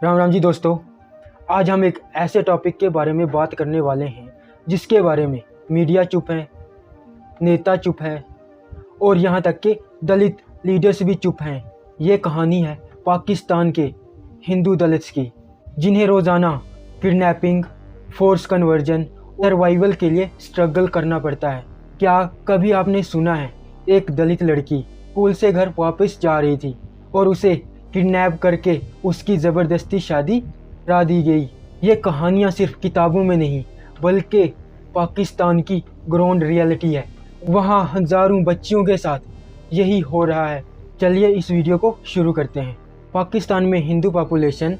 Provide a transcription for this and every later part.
राम राम जी दोस्तों। आज हम एक ऐसे टॉपिक के बारे में बात करने वाले हैं जिसके बारे में मीडिया चुप है, नेता चुप है और यहाँ तक कि दलित लीडर्स भी चुप हैं। ये कहानी है पाकिस्तान के हिंदू दलित्स की, जिन्हें रोज़ाना किडनैपिंग, फोर्स कन्वर्जन, सर्वाइवल के लिए स्ट्रगल करना पड़ता है। क्या कभी आपने सुना है एक दलित लड़की स्कूल से घर वापस जा रही थी और उसे किडनैप करके उसकी ज़बरदस्ती शादी करा दी गई? ये कहानियाँ सिर्फ किताबों में नहीं बल्कि पाकिस्तान की ग्राउंड रियलिटी है। वहाँ हज़ारों बच्चियों के साथ यही हो रहा है। चलिए इस वीडियो को शुरू करते हैं। पाकिस्तान में हिंदू पॉपुलेशन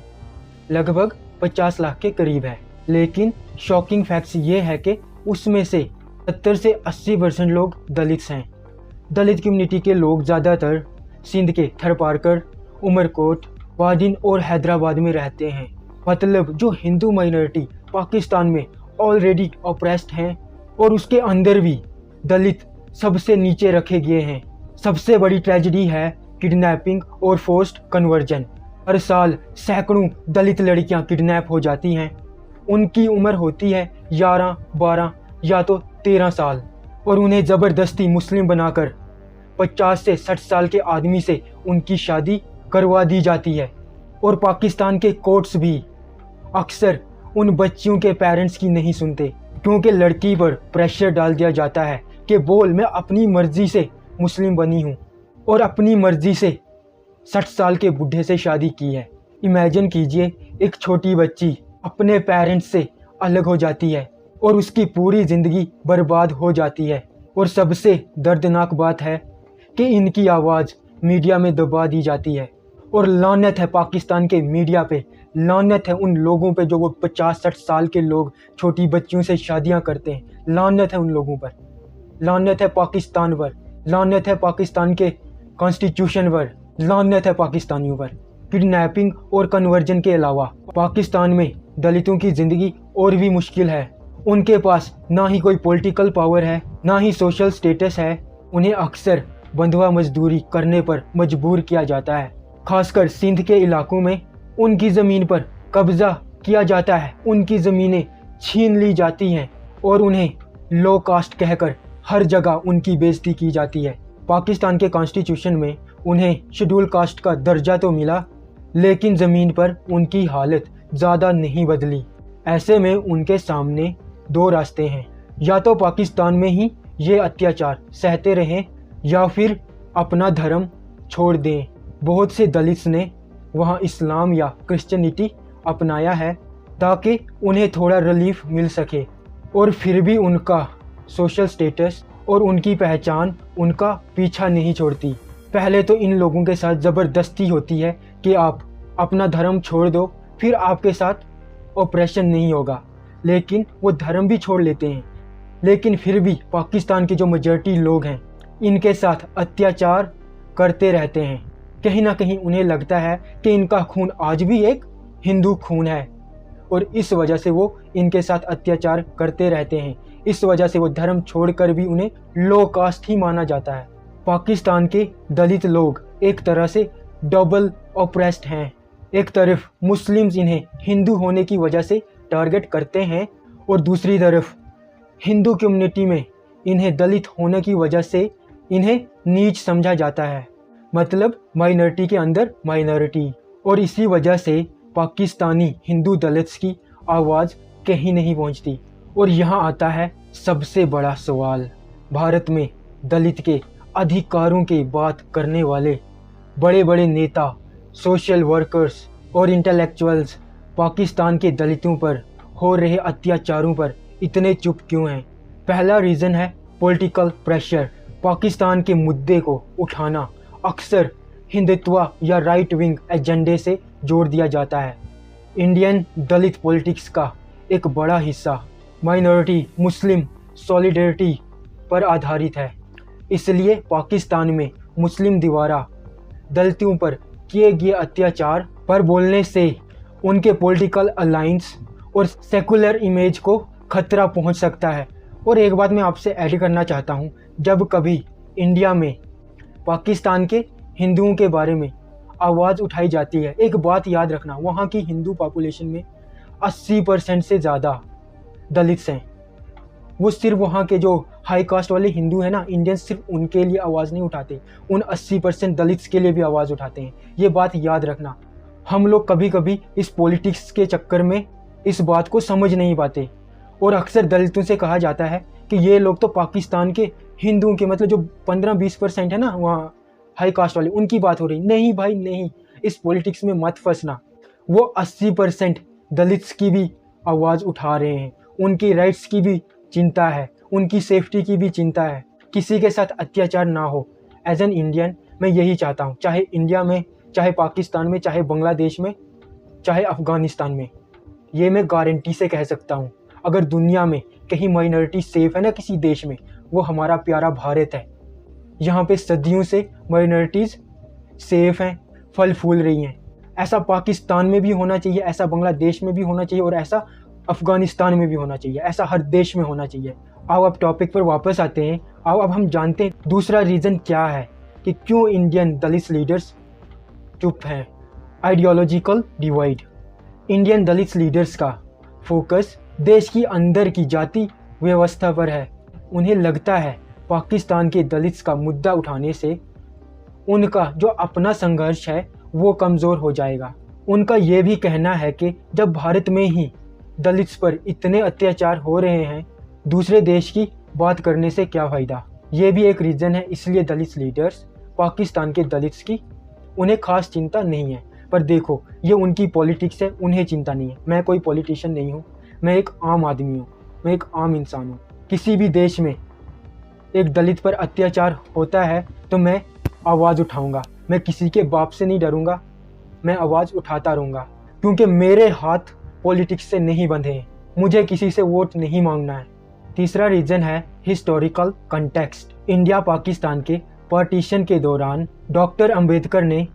लगभग 50 लाख के करीब है, लेकिन शॉकिंग फैक्ट्स ये है कि उसमें से 70 से 80% लोग दलित्स हैं। दलित कम्युनिटी के लोग ज़्यादातर सिंध के थरपारकर, उमरकोट, वादिन और हैदराबाद में रहते हैं। मतलब जो हिंदू माइनॉरिटी पाकिस्तान में ऑलरेडी ऑप्रेस्ड हैं और उसके अंदर भी दलित सबसे नीचे रखे गए हैं। सबसे बड़ी ट्रेजेडी है किडनैपिंग और फोर्स्ड कन्वर्जन। हर साल सैकड़ों दलित लड़कियां किडनैप हो जाती हैं। उनकी उम्र होती है 11, 12 या तो 13 साल और उन्हें ज़बरदस्ती मुस्लिम बनाकर 50 से 60 साल के आदमी से उनकी शादी करवा दी जाती है। और पाकिस्तान के कोर्ट्स भी अक्सर उन बच्चियों के पेरेंट्स की नहीं सुनते, क्योंकि लड़की पर प्रेशर डाल दिया जाता है कि बोल मैं अपनी मर्जी से मुस्लिम बनी हूँ और अपनी मर्जी से 60 साल के बूढ़े से शादी की है। इमेजिन कीजिए, एक छोटी बच्ची अपने पेरेंट्स से अलग हो जाती है और उसकी पूरी ज़िंदगी बर्बाद हो जाती है। और सबसे दर्दनाक बात है कि इनकी आवाज़ मीडिया में दबा दी जाती है। और लानत है पाकिस्तान के मीडिया पे, लानत है उन लोगों पे जो वो 50-60 साल के लोग छोटी बच्चियों से शादियां करते हैं। लानत है उन लोगों पर, लानत है पाकिस्तान पर, लानत है पाकिस्तान के कॉन्स्टिट्यूशन पर, लानत है पाकिस्तानियों पर। किडनैपिंग और कन्वर्जन के अलावा पाकिस्तान में दलितों की ज़िंदगी और भी मुश्किल है। उनके पास ना ही कोई पॉलिटिकल पावर है, ना ही सोशल स्टेटस है। उन्हें अक्सर बंधुआ मजदूरी करने पर मजबूर किया जाता है। खासकर सिंध के इलाकों में उनकी ज़मीन पर कब्जा किया जाता है, उनकी ज़मीनें छीन ली जाती हैं और उन्हें लो कास्ट कहकर हर जगह उनकी बेइज्जती की जाती है। पाकिस्तान के कॉन्स्टिट्यूशन में उन्हें शेड्यूल कास्ट का दर्जा तो मिला, लेकिन ज़मीन पर उनकी हालत ज़्यादा नहीं बदली। ऐसे में उनके सामने दो रास्ते हैं, या तो पाकिस्तान में ही ये अत्याचार सहते रहें या फिर अपना धर्म छोड़ दें। बहुत से दलित्स ने वहाँ इस्लाम या क्रिश्चियनिटी अपनाया है ताकि उन्हें थोड़ा रिलीफ मिल सके, और फिर भी उनका सोशल स्टेटस और उनकी पहचान उनका पीछा नहीं छोड़ती। पहले तो इन लोगों के साथ ज़बरदस्ती होती है कि आप अपना धर्म छोड़ दो, फिर आपके साथ ऑपरेशन नहीं होगा, लेकिन वो धर्म भी छोड़ लेते हैं। लेकिन फिर भी पाकिस्तान के जो मेजॉरिटी लोग हैं इनके साथ अत्याचार करते रहते हैं। कहीं ना कहीं उन्हें लगता है कि इनका खून आज भी एक हिंदू खून है और इस वजह से वो इनके साथ अत्याचार करते रहते हैं। इस वजह से वो धर्म छोड़कर भी उन्हें लो कास्ट ही माना जाता है। पाकिस्तान के दलित लोग एक तरह से डबल ऑप्रेस्ड हैं। एक तरफ मुस्लिम्स इन्हें हिंदू होने की वजह से टारगेट करते हैं और दूसरी तरफ हिंदू कम्युनिटी में इन्हें दलित होने की वजह से इन्हें नीच समझा जाता है। मतलब माइनॉरिटी के अंदर माइनॉरिटी। और इसी वजह से पाकिस्तानी हिंदू दलित्स की आवाज़ कहीं नहीं पहुंचती। और यहाँ आता है सबसे बड़ा सवाल। भारत में दलित के अधिकारों की बात करने वाले बड़े बड़े नेता, सोशल वर्कर्स और इंटेलेक्चुअल्स पाकिस्तान के दलितों पर हो रहे अत्याचारों पर इतने चुप क्यों हैं? पहला रीज़न है पॉलिटिकल प्रेशर। पाकिस्तान के मुद्दे को उठाना अक्सर हिंदुत्व या राइट विंग एजेंडे से जोड़ दिया जाता है। इंडियन दलित पॉलिटिक्स का एक बड़ा हिस्सा माइनॉरिटी मुस्लिम सॉलिडरिटी पर आधारित है। इसलिए पाकिस्तान में मुस्लिम दीवारा दलितों पर किए गए अत्याचार पर बोलने से उनके पॉलिटिकल अलायंस और सेकुलर इमेज को खतरा पहुंच सकता है। और एक बात मैं आपसे ऐड करना चाहता हूं, जब कभी इंडिया में पाकिस्तान के हिंदुओं के बारे में आवाज़ उठाई जाती है। एक बात याद रखना, वहाँ की हिंदू पॉपुलेशन में 80% से ज़्यादा दलित्स हैं। वो सिर्फ वहाँ के जो हाई कास्ट वाले हिंदू हैं ना, इंडियंस, सिर्फ उनके लिए आवाज़ नहीं उठाते, उन 80% दलित्स के लिए भी आवाज़ उठाते हैं। ये बात याद रखना। हम लोग कभी कभी इस पॉलिटिक्स के चक्कर में इस बात को समझ नहीं पाते, और अक्सर दलितों से कहा जाता है कि ये लोग तो पाकिस्तान के हिंदुओं के, मतलब जो 15-20% है ना वहाँ हाई कास्ट वाले, उनकी बात हो रही। नहीं भाई नहीं, इस पॉलिटिक्स में मत फंसना। वो 80% दलित्स की भी आवाज़ उठा रहे हैं, उनकी राइट्स की भी चिंता है, उनकी सेफ्टी की भी चिंता है, किसी के साथ अत्याचार ना हो। एज एन इंडियन मैं यही चाहता हूँ, चाहे इंडिया में, चाहे पाकिस्तान में, चाहे बांग्लादेश में, चाहे अफ़गानिस्तान में। ये मैं गारंटी से कह सकता हूँ। अगर दुनिया में कहीं माइनॉरिटी सेफ है ना किसी देश में, वो हमारा प्यारा भारत है। यहाँ पे सदियों से माइनॉरिटीज़ सेफ हैं, फल फूल रही हैं। ऐसा पाकिस्तान में भी होना चाहिए, ऐसा बांग्लादेश में भी होना चाहिए, और ऐसा अफ़गानिस्तान में भी होना चाहिए, ऐसा हर देश में होना चाहिए। आओ अब टॉपिक पर वापस आते हैं। आओ अब हम जानते हैं दूसरा रीज़न क्या है कि क्यों इंडियन दलित लीडर्स चुप हैं। Ideological divide. इंडियन दलित लीडर्स का फोकस देश की अंदर की जाति व्यवस्था पर है। उन्हें लगता है पाकिस्तान के दलित्स का मुद्दा उठाने से उनका जो अपना संघर्ष है वो कमज़ोर हो जाएगा। उनका ये भी कहना है कि जब भारत में ही दलित्स पर इतने अत्याचार हो रहे हैं, दूसरे देश की बात करने से क्या फ़ायदा। ये भी एक रीज़न है, इसलिए दलित लीडर्स पाकिस्तान के दलित्स की उन्हें खास चिंता नहीं है। पर देखो, ये उनकी पॉलिटिक्स है, उन्हें चिंता नहीं है। मैं कोई पॉलिटिशियन नहीं हूँ, मैं एक आम आदमी हूँ, मैं एक आम इंसान हूँ। किसी भी देश में एक दलित पर अत्याचार होता है तो मैं आवाज़ उठाऊंगा। मैं किसी के बाप से नहीं डरूंगा, मैं आवाज़ उठाता रहूँगा, क्योंकि मेरे हाथ पॉलिटिक्स से नहीं बंधे हैं। मुझे किसी से वोट नहीं मांगना है। तीसरा रीज़न है हिस्टोरिकल कंटेक्स्ट। इंडिया पाकिस्तान के पार्टीशन के दौरान डॉक्टर अंबेडकर ने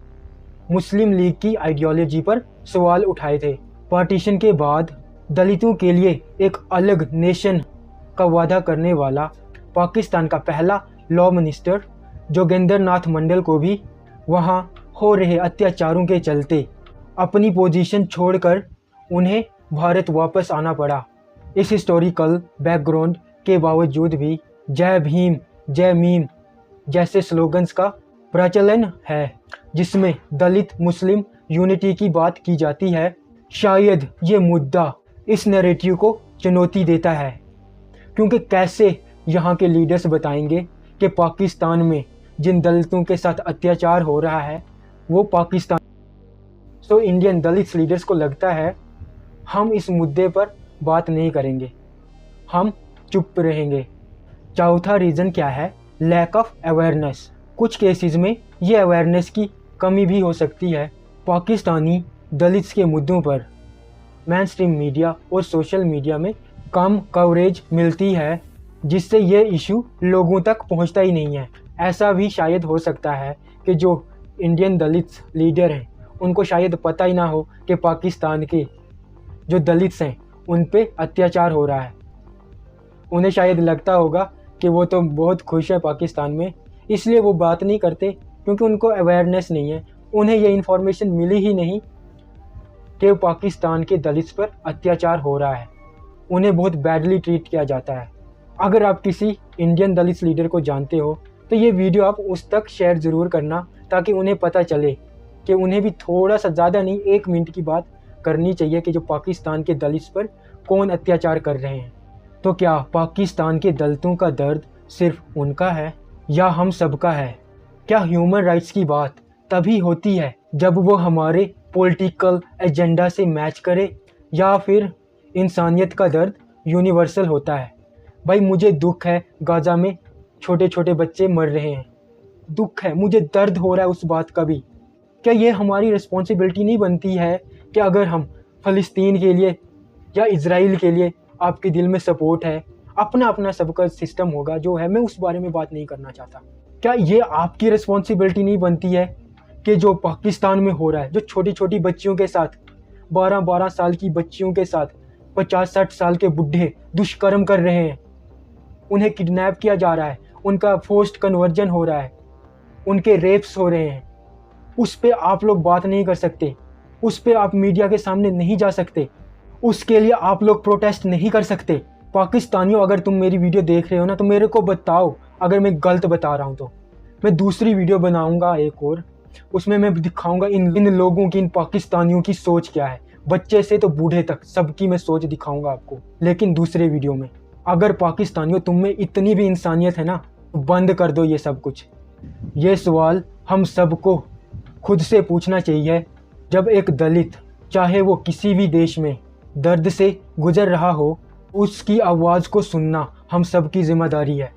मुस्लिम लीग की आइडियोलॉजी पर सवाल उठाए थे। पार्टीशन के बाद दलितों के लिए एक अलग नेशन का वादा करने वाला पाकिस्तान का पहला लॉ मिनिस्टर जोगेंद्र नाथ मंडल को भी वहाँ हो रहे अत्याचारों के चलते अपनी पोजीशन छोड़कर उन्हें भारत वापस आना पड़ा। इस हिस्टोरिकल बैकग्राउंड के बावजूद भी जय भीम, जय मीम जैसे स्लोगन्स का प्रचलन है, जिसमें दलित मुस्लिम यूनिटी की बात की जाती है। शायद ये मुद्दा इस नैरेटिव को चुनौती देता है, क्योंकि कैसे यहाँ के लीडर्स बताएंगे कि पाकिस्तान में जिन दलितों के साथ अत्याचार हो रहा है वो पाकिस्तान। सो इंडियन दलित लीडर्स को लगता है हम इस मुद्दे पर बात नहीं करेंगे, हम चुप रहेंगे। चौथा रीज़न क्या है? Lack of awareness. कुछ केसेस में ये अवेयरनेस की कमी भी हो सकती है। पाकिस्तानी दलित्स के मुद्दों पर मेन स्ट्रीम मीडिया और सोशल मीडिया में कम कवरेज मिलती है, जिससे ये इशू लोगों तक पहुंचता ही नहीं है। ऐसा भी शायद हो सकता है कि जो इंडियन दलित लीडर हैं उनको शायद पता ही ना हो कि पाकिस्तान के जो दलित्स हैं उन पे अत्याचार हो रहा है। उन्हें शायद लगता होगा कि वो तो बहुत खुश है पाकिस्तान में, इसलिए वो बात नहीं करते, क्योंकि उनको अवेयरनेस नहीं है। उन्हें ये इन्फॉर्मेशन मिली ही नहीं कि पाकिस्तान के दलित्स पर अत्याचार हो रहा है, उन्हें बहुत बैडली ट्रीट किया जाता है। अगर आप किसी इंडियन दलित लीडर को जानते हो तो ये वीडियो आप उस तक शेयर ज़रूर करना, ताकि उन्हें पता चले कि उन्हें भी थोड़ा सा, ज़्यादा नहीं, 1 मिनट की बात करनी चाहिए कि जो पाकिस्तान के दलित्स पर कौन अत्याचार कर रहे हैं। तो क्या पाकिस्तान के दलितों का दर्द सिर्फ उनका है या हम सबका है? क्या ह्यूमन राइट्स की बात तभी होती है जब वो हमारे पॉलिटिकल एजेंडा से मैच करे, या फिर इंसानियत का दर्द यूनिवर्सल होता है? भाई मुझे दुख है, गाज़ा में छोटे छोटे बच्चे मर रहे हैं, दुख है, मुझे दर्द हो रहा है उस बात का भी। क्या ये हमारी रिस्पॉन्सिबिलिटी नहीं बनती है कि अगर हम फ़लस्तीन के लिए या इज़राइल के लिए आपके दिल में सपोर्ट है, अपना अपना सबका सिस्टम होगा जो है, मैं उस बारे में बात नहीं करना चाहता, क्या ये आपकी रिस्पॉन्सिबिलिटी नहीं बनती है कि जो पाकिस्तान में हो रहा है, जो छोटी छोटी बच्चियों के साथ, 12-12 साल की बच्चियों के साथ 50-60 साल के बुढ़े दुष्कर्म कर रहे हैं, उन्हें किडनैप किया जा रहा है, उनका फोर्स्ड कन्वर्जन हो रहा है, उनके रेप्स हो रहे हैं, उस पे आप लोग बात नहीं कर सकते, उस पे आप मीडिया के सामने नहीं जा सकते, उसके लिए आप लोग प्रोटेस्ट नहीं कर सकते। पाकिस्तानियों, अगर तुम मेरी वीडियो देख रहे हो ना तो मेरे को बताओ अगर मैं गलत बता रहा हूँ तो। मैं दूसरी वीडियो बनाऊंगा एक और, उसमें मैं दिखाऊंगा इन लोगों की, इन पाकिस्तानियों की सोच क्या है। बच्चे से तो बूढ़े तक सबकी मैं सोच दिखाऊंगा आपको, लेकिन दूसरे वीडियो में। अगर पाकिस्तानियों तुम में इतनी भी इंसानियत है ना तो बंद कर दो ये सब कुछ। ये सवाल हम सबको खुद से पूछना चाहिए। जब एक दलित, चाहे वो किसी भी देश में दर्द से गुजर रहा हो, उसकी आवाज़ को सुनना हम सबकी जिम्मेदारी है।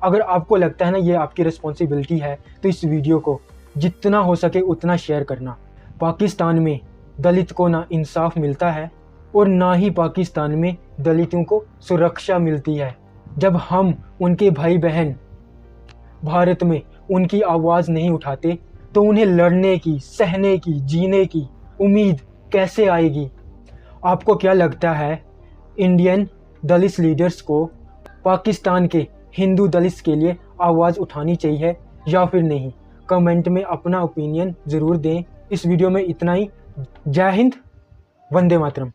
अगर आपको लगता है ना ये आपकी रिस्पॉन्सिबिलिटी है तो इस वीडियो को जितना हो सके उतना शेयर करना। पाकिस्तान में दलित को ना इंसाफ मिलता है और ना ही पाकिस्तान में दलितों को सुरक्षा मिलती है। जब हम उनके भाई बहन भारत में उनकी आवाज़ नहीं उठाते तो उन्हें लड़ने की, सहने की, जीने की उम्मीद कैसे आएगी? आपको क्या लगता है इंडियन दलित लीडर्स को पाकिस्तान के हिंदू दलित के लिए आवाज़ उठानी चाहिए या फिर नहीं? कमेंट में अपना ओपिनियन ज़रूर दें। इस वीडियो में इतना ही। जय हिंद, वंदे मातरम।